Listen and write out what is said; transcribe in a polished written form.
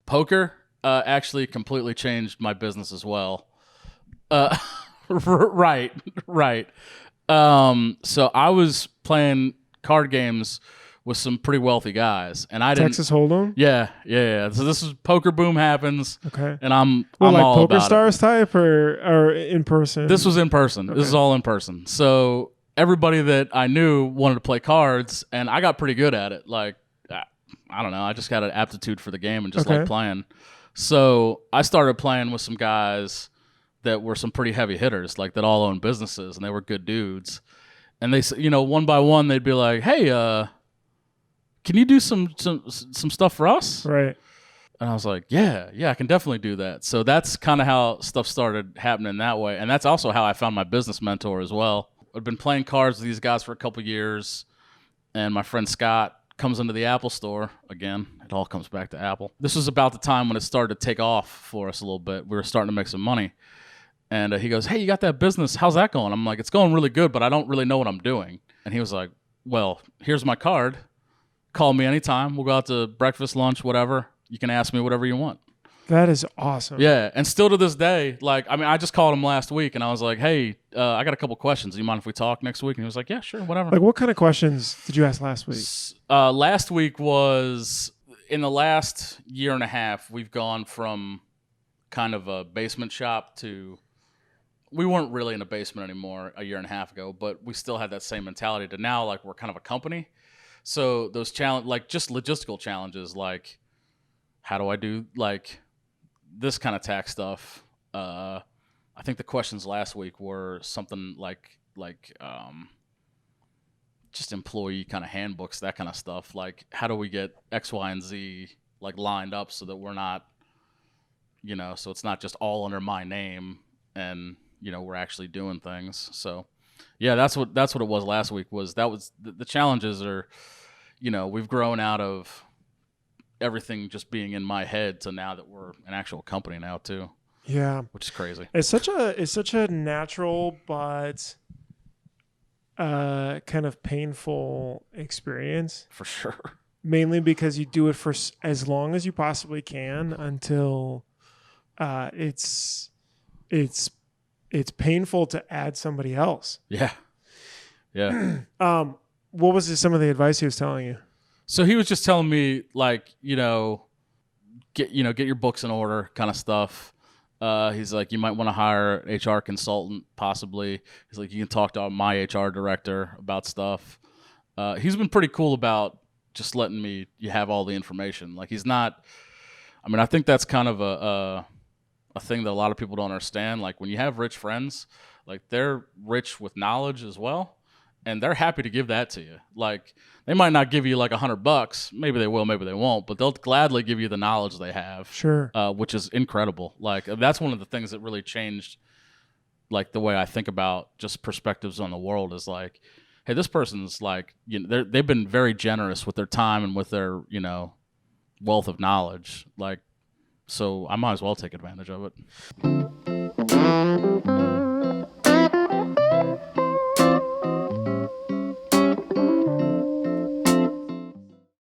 Poker actually completely changed my business as well. Right. So I was playing card games with some pretty wealthy guys, and I didn't. Texas Hold'em? Yeah. So this is Poker Boom Happens. Okay. And I'm like all Poker about Stars it. type or in person? This was in person. Okay. This is all in person. So everybody that I knew wanted to play cards, and I got pretty good at it. Like, I don't know. I just got an aptitude for the game and just like playing. So I started playing with some guys that were some pretty heavy hitters, like that all owned businesses, and they were good dudes. And they, one by one, they'd be like, "Hey, can you do some stuff for us?" Right. And I was like, yeah, I can definitely do that. So that's kind of how stuff started happening that way. And that's also how I found my business mentor as well. I'd been playing cards with these guys for a couple years, and my friend Scott comes into the Apple store again. It all comes back to Apple. This was about the time when it started to take off for us a little bit. We were starting to make some money. And he goes, "Hey, you got that business? How's that going?" I'm like, "It's going really good, but I don't really know what I'm doing." And he was like, "Well, here's my card. Call me anytime. We'll go out to breakfast, lunch, whatever. You can ask me whatever you want." That is awesome. Yeah, and still to this day, I just called him last week, and I was like, "Hey, I got a couple questions. Do you mind if we talk next week?" And he was like, "Yeah, sure, whatever." Like, what kind of questions did you ask last week? Last week was, in the last year and a half, we've gone from kind of a basement shop to, we weren't really in a basement anymore a year and a half ago, but we still had that same mentality to now, like, we're kind of a company. So those just logistical challenges, like, how do I do like this kind of tax stuff? I think the questions last week were something like just employee kind of handbooks, that kind of stuff. Like, how do we get X, Y, and Z like lined up so that we're not, so it's not just all under my name, and we're actually doing things. So yeah, that's what it was last week. Was the challenges are, we've grown out of everything just being in my head to now that we're an actual company now too. Yeah, which is crazy. It's such a natural but kind of painful experience, for sure. Mainly because you do it for as long as you possibly can until it's painful to add somebody else. Yeah. What was some of the advice he was telling you? So he was just telling me, like, get your books in order, kind of stuff. He's like, you might want to hire an HR consultant, possibly. He's like, you can talk to my HR director about stuff. He's been pretty cool about just letting me have all the information. Like, he's not. I mean, I think that's kind of a thing that a lot of people don't understand. Like, when you have rich friends, like, they're rich with knowledge as well, and they're happy to give that to you. Like, they might not give you like $100. Maybe they will, maybe they won't, but they'll gladly give you the knowledge they have. Sure. Which is incredible. Like, that's one of the things that really changed, like, the way I think about just perspectives on the world is like, hey, this person's like, they've been very generous with their time and with their, wealth of knowledge. Like, so I might as well take advantage of it.